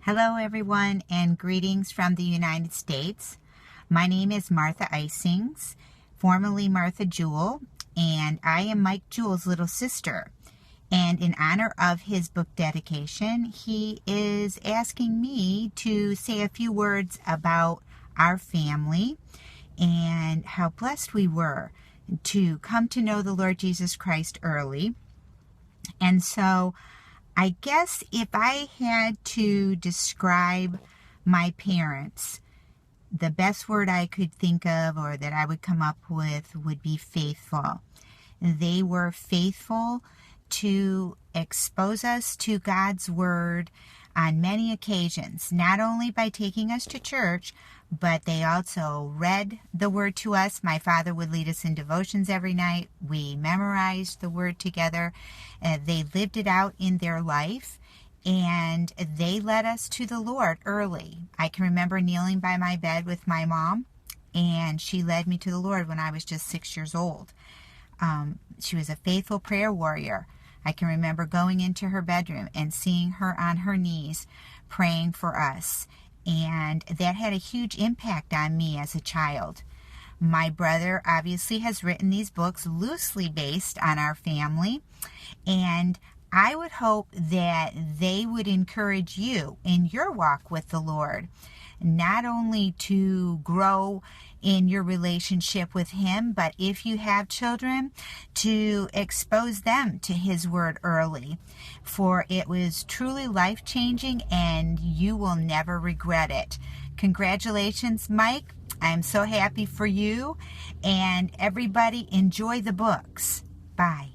Hello everyone, and greetings from the United States. My name is Martha Isings, formerly Martha Jewell, and I am Mike Jewell's little sister. And in honor of his book dedication, he is asking me to say a few words about our family and how blessed we were to come to know the Lord Jesus Christ early. And so I guess if I had to describe my parents, the best word I could think of or that I would come up with would be faithful. They were faithful to expose us to God's Word on many occasions, not only by taking us to church, but they also read the Word to us. My father would lead us in devotions every night. We memorized the Word together. They lived it out in their life, and they led us to the Lord early. I can remember kneeling by my bed with my mom, and she led me to the Lord when I was just 6 years old. She was a faithful prayer warrior. I can remember going into her bedroom and seeing her on her knees praying for us. And that had a huge impact on me as a child. My brother obviously has written these books loosely based on our family. And I would hope that they would encourage you in your walk with the Lord, not only to grow in your relationship with Him, but if you have children, to expose them to His Word early. For it was truly life-changing, and you will never regret it. Congratulations, Mike. I'm so happy for you. And everybody, enjoy the books. Bye.